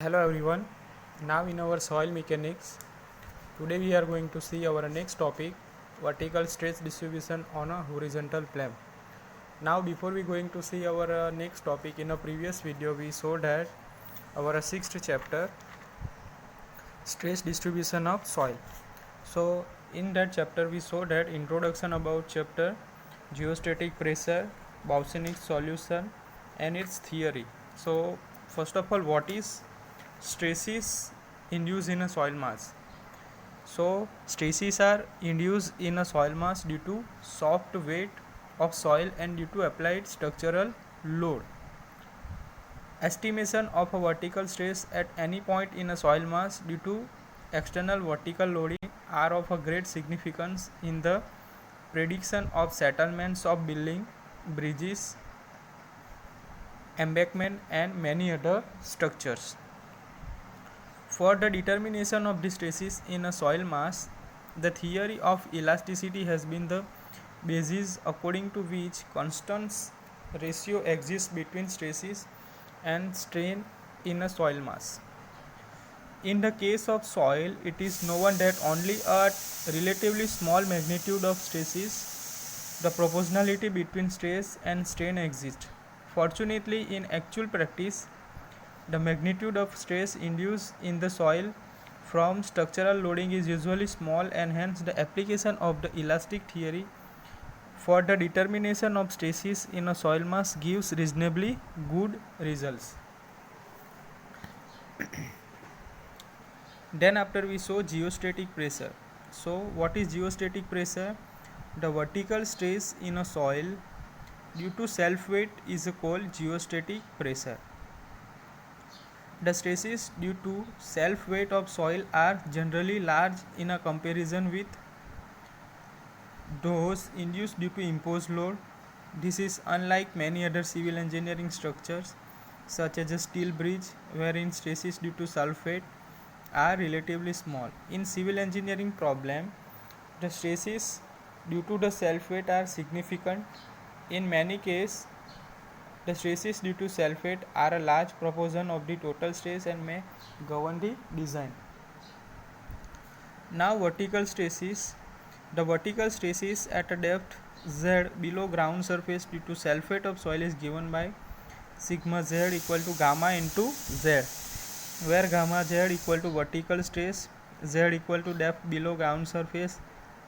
Hello everyone. Now in our soil mechanics, today we are going to see our next topic, vertical stress distribution on a horizontal plane. Now before we going to see our next topic, in a previous video we saw that our sixth chapter, stress distribution of soil. So in that chapter we saw that introduction about chapter, geostatic pressure, Boussinesq solution and its theory. So first of all, what is stresses induced in a soil mass? So stresses are induced in a soil mass due to soft weight of soil and due to applied structural load. Estimation of a vertical stress at any point in a soil mass due to external vertical loading are of a great significance in the prediction of settlements of building, bridges, embankment and many other structures. For the determination of the stresses in a soil mass, the theory of elasticity has been the basis according to which constant ratio exists between stresses and strain in a soil mass. In the case of soil, it is known that only at relatively small magnitude of stresses, the proportionality between stress and strain exists. Fortunately, in actual practice, the magnitude of stress induced in the soil from structural loading is usually small, and hence the application of the elastic theory for the determination of stresses in a soil mass gives reasonably good results. Then after we saw geostatic pressure. So what is geostatic pressure? The vertical stress in a soil due to self weight is called geostatic pressure. The stresses due to self weight of soil are generally large in a comparison with those induced due to imposed load. This is unlike many other civil engineering structures such as a steel bridge, wherein stresses due to self weight are relatively small. In civil engineering problem, the stresses due to the self weight are significant. In many cases, the stresses due to self weight are a large proportion of the total stress and may govern the design. Now vertical stresses. The vertical stresses at a depth z below ground surface due to self weight of soil is given by sigma z equal to gamma into z, where gamma z equal to vertical stress, z equal to depth below ground surface,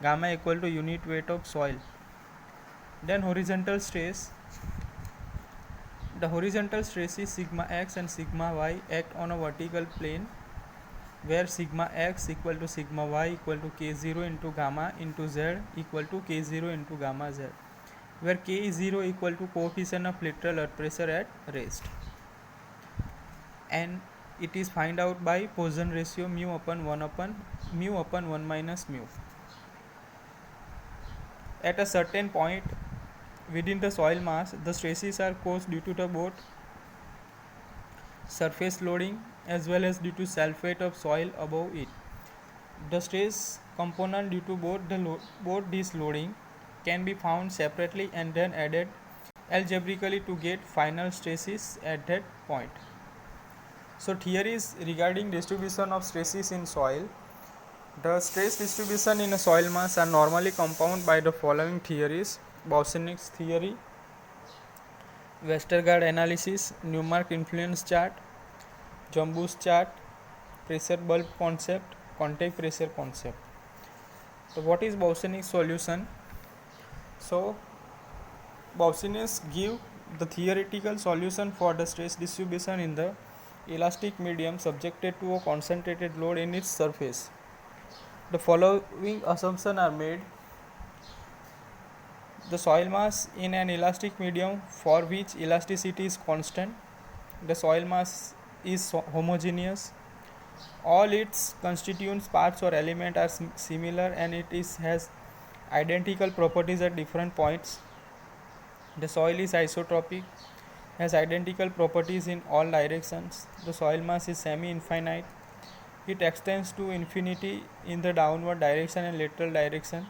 gamma equal to unit weight of soil. Then horizontal stress. The horizontal stress is sigma x and sigma y act on a vertical plane, where sigma x equal to sigma y equal to k0 into gamma into z equal to k0 into gamma z, where k is 0 equal to coefficient of lateral earth pressure at rest, and it is find out by Poisson ratio mu upon 1 minus mu. At a certain point within the soil mass, the stresses are caused due to the both surface loading as well as due to self weight of soil above it. The stress component due to both these loading can be found separately and then added algebraically to get final stresses at that point. So theories regarding distribution of stresses in soil. The stress distribution in a soil mass are normally compounded by the following theories: Boussinesq theory, Westergaard analysis, Newmark influence chart, Jumbu's chart, pressure bulb concept, contact pressure concept. So what is Boussinesq solution? So Boussinesq give the theoretical solution for the stress distribution in the elastic medium subjected to a concentrated load in its surface. The following assumptions are made. The soil mass in an elastic medium for which elasticity is constant. The soil mass is homogeneous. All its constituent parts or elements are similar and has identical properties at different points. The soil is isotropic, has identical properties in all directions. The soil mass is semi-infinite. It extends to infinity in the downward direction and lateral direction.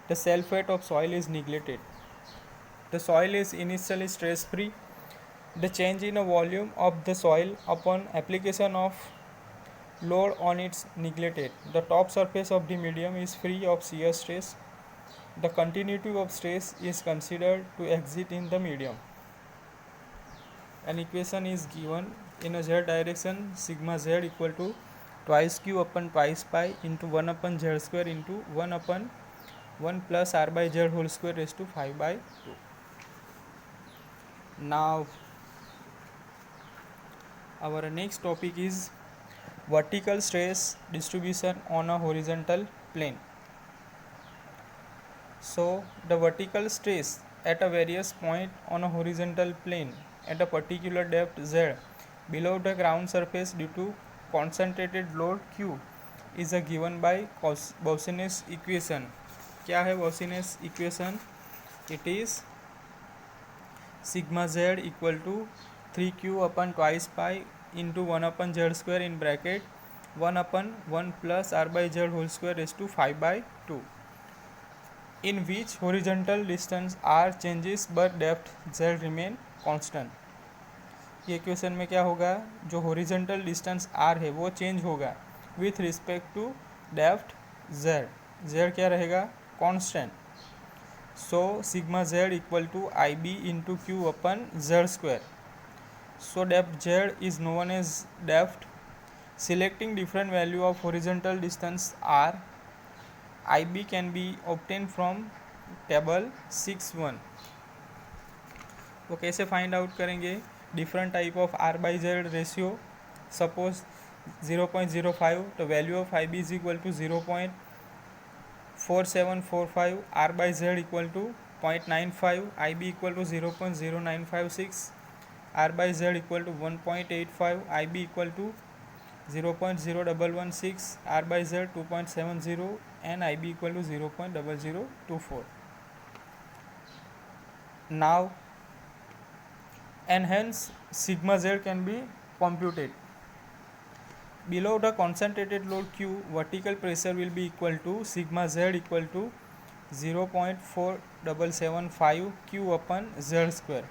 The self weight of soil is neglected. The soil is initially stress free. The change in a volume of the soil upon application of load on its neglected. The top surface of the medium is free of shear stress. The continuity of stress is considered to exist in the medium. An equation is given in a z direction, sigma z equal to twice q upon twice pi into 1 upon z square into 1 upon 1 plus r by z whole square raised to 5 by 2. Now our next topic is vertical stress distribution on a horizontal plane. So the vertical stress at a various point on a horizontal plane at a particular depth z below the ground surface due to concentrated load q is a given by Boussinesq equation. क्या है Boussinesq equation? It is sigma z equal to 3q upon twice pi into 1 upon z square in bracket 1 upon 1 plus r by z whole square raised to 5 by 2, in which horizontal distance r changes but depth z remain constant. ये equation में क्या होगा, जो horizontal distance r है वो change होगा with respect to depth z. z क्या रहेगा, constant. So sigma z equal to I B into Q upon z square. So depth z is known as depth. Selecting different value of horizontal distance r, IB can be obtained from table 6.1. वो कैसे find out करेंगे, different type of r by z ratio. Suppose 0.05, तो value of IB is equal to 0.4745, r by z equal to 0.95, IB equal to 0.0956, r by z equal to 1.85, IB equal to 0.0116, r by z 2.70 and IB equal to 0.0024. Now and hence sigma z can be computed. Below the concentrated load Q, vertical pressure will be equal to sigma z equal to 0.4775 Q upon z square.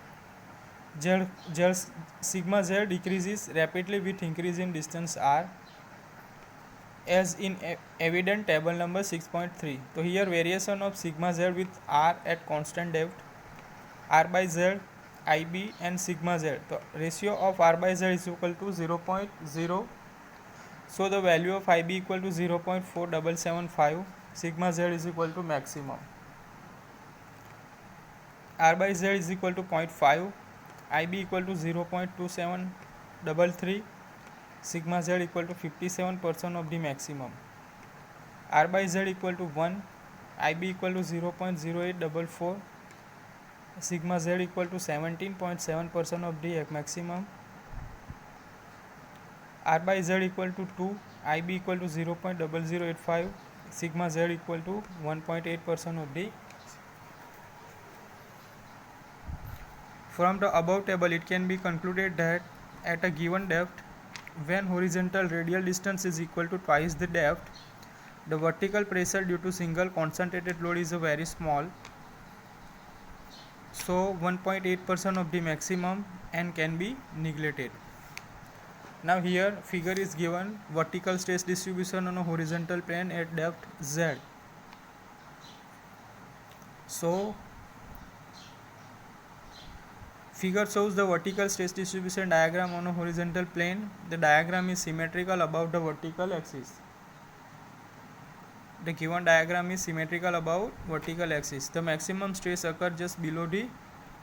Sigma z decreases rapidly with increase in distance r, as in evident table number 6.3. So here variation of sigma z with r at constant depth, r by z, IB and sigma z. So ratio of r by z is equal to 0.0. So the value of IB equal to 0.4775, sigma z is equal to maximum. R by z is equal to 0.5, IB equal to 0.2733, sigma z equal to 57% of the maximum. R by z equal to 1, IB equal to 0.0844, sigma z equal to 17.7% of the maximum. R by z equal to 2, IB equal to 0.0085, sigma z equal to 1.8% of the. From the above table, it can be concluded that at a given depth, when horizontal radial distance is equal to twice the depth, the vertical pressure due to single concentrated load is very small, so 1.8% of the maximum, and can be neglected. Now here figure is given, vertical stress distribution on a horizontal plane at depth z. So figure shows the vertical stress distribution diagram on a horizontal plane. The diagram is symmetrical above the vertical axis. The given diagram is symmetrical above vertical axis. The maximum stress occurs just below the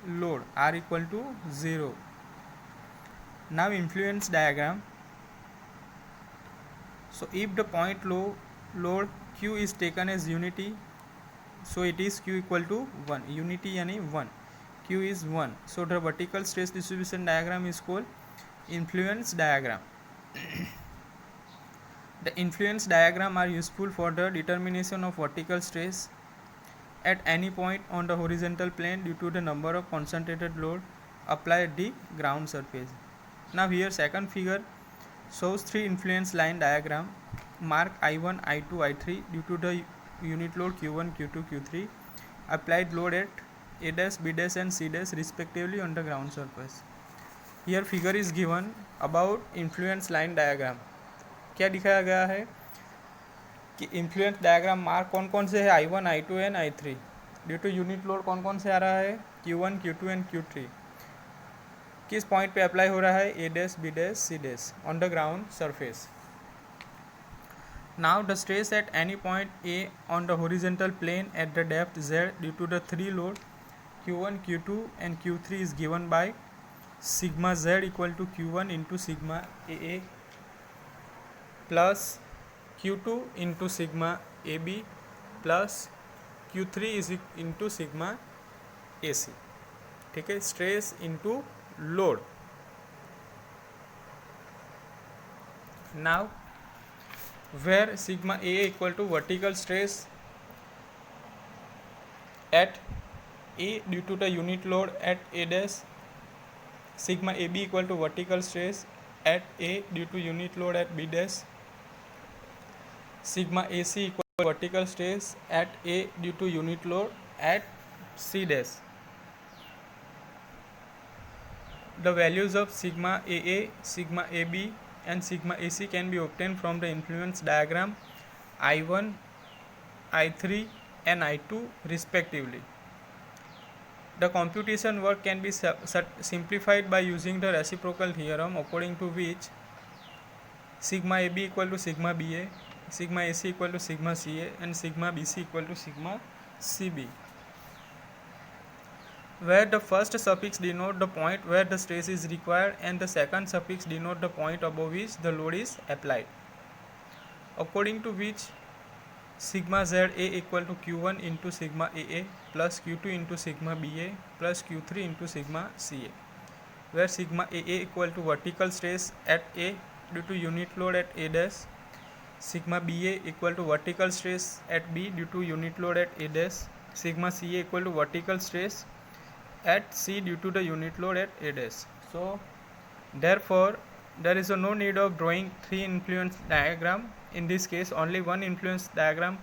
load, r equal to 0. Now influence diagram. So if the point load q is taken as unity, so it is q equal to 1. Unity यानी 1. Q is 1. So the vertical stress distribution diagram is called influence diagram. The influence diagram are useful for the determination of vertical stress at any point on the horizontal plane due to the number of concentrated load applied at the ground surface. Now here second figure shows three influence line diagram. Mark I1, I2, I3 due to the unit load Q1, Q2, Q3 applied load at A dash, B dash and C dash respectively on the ground surface. Here figure is given about influence line diagram. क्या दिखाया गया है कि influence diagram mark कौन कौन से है, I1, I2 and I3। Due to unit load कौन कौन से आ रहा है, Q1, Q2 एंड Q3। किस पॉइंट पे अप्लाई हो रहा है, A dash, B dash, C dash on the ground surface. Now the stress at any point A on the horizontal plane at the depth Z due to the three load Q1, Q2 and Q3 is given by sigma Z equal to Q1 into sigma AA plus Q2 into sigma AB plus Q3 is into sigma AC। ठीक है, stress into load. Now where sigma A equal to vertical stress at A due to the unit load at A dash, sigma AB equal to vertical stress at A due to unit load at B dash, sigma AC equal to vertical stress at A due to unit load at C dash. The values of sigma AA, sigma AB and sigma AC can be obtained from the influence diagram I1, I3 and I2 respectively. The computation work can be simplified by using the reciprocal theorem, according to which sigma AB equal to sigma BA, sigma AC equal to sigma CA and sigma BC equal to sigma CB, where the first suffix denote the point where the stress is required and the second suffix denote the point above which the load is applied, according to which sigma ZA equal to Q1 into sigma AA plus Q2 into sigma BA plus Q3 into sigma CA, where sigma AA equal to vertical stress at A due to unit load at A dash, sigma BA equal to vertical stress at B due to unit load at A dash, sigma CA equal to vertical stress at C due to the unit load at A dash. So therefore there is no need of drawing three influence diagram. In this case only one influence diagram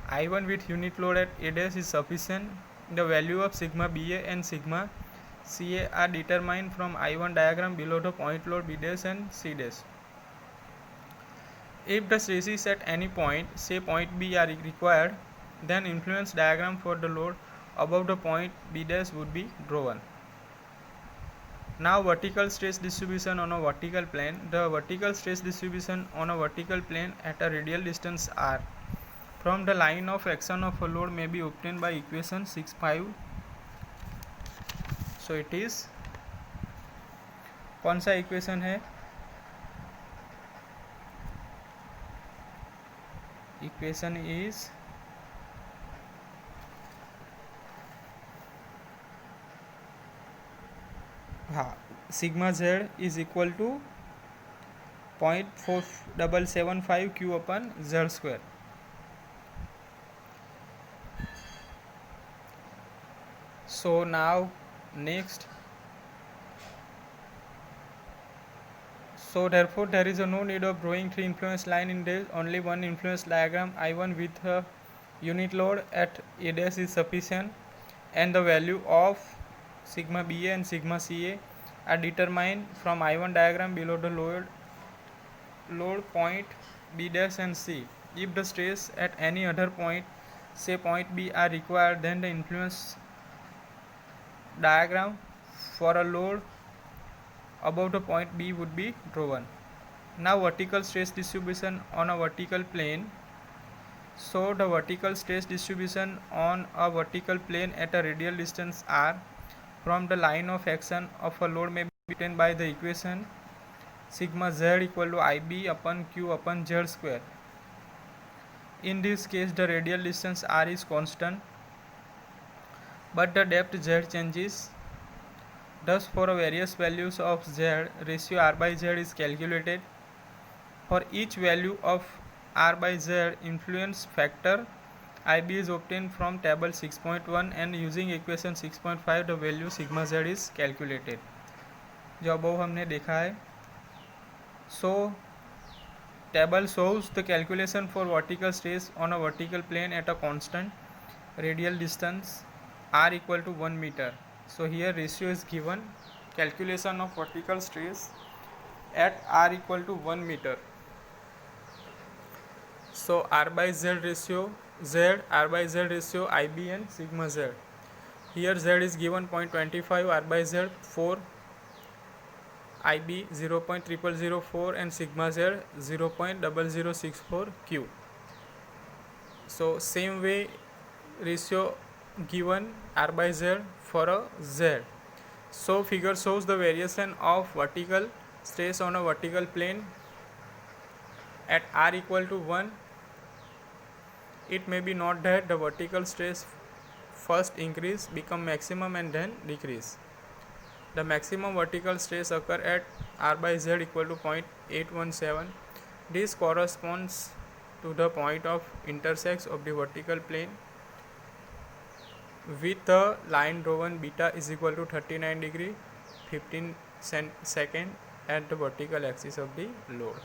I1 with unit load at A dash is sufficient. The value of sigma BA and sigma CA are determined from I1 diagram below the point load B dash and C dash. If the stresses at any point, say point B, are required, then influence diagram for the load above the point B dash would be drawn. Now vertical stress distribution on a vertical plane. The vertical stress distribution on a vertical plane at a radial distance r from the line of action of a load may be obtained by equation 6.5. So it is, कौन सा equation है, equation is हाँ, sigma Z is equal to 0.4775 Q upon Z square. So now next, so therefore there is no need of drawing three influence line in this, only one influence diagram I1 with a unit load at A dash is sufficient, and the value of sigma BA and sigma CA are determined from I1 diagram below the load point B dash and C. If the stress at any other point, say point B, are required, then the influence diagram for a load above the point B would be drawn. Now vertical stress distribution on a vertical plane. So the vertical stress distribution on a vertical plane at a radial distance r from the line of action of a load may be obtained by the equation sigma z equal to IB upon Q upon Z square. In this case the radial distance r is constant but the depth z changes. Thus for various values of z, ratio r by z is calculated. For each value of r by z, influence factor IB is obtained from table 6.1 and using equation 6.5 the value sigma z is calculated, जो above हमने देखा है. So table shows the calculation for vertical stress on a vertical plane at a constant radial distance r equal to 1 meter. So here ratio is given calculation of vertical stress at r equal to 1 meter. So r by z ratio IB and sigma z. Here z is given 0.25, r by z 4, IB 0.0004 and sigma z 0.0064 q. So same way ratio given r by z for a z. So figure shows the variation of vertical stress on a vertical plane at r equal to 1. It may be not that the vertical stress first increase, become maximum and then decrease. The maximum vertical stress occur at r by z equal to 0.817. This corresponds to the point of intersects of the vertical plane with the line drawn beta is equal to 39 degree 15 second at the vertical axis of the load.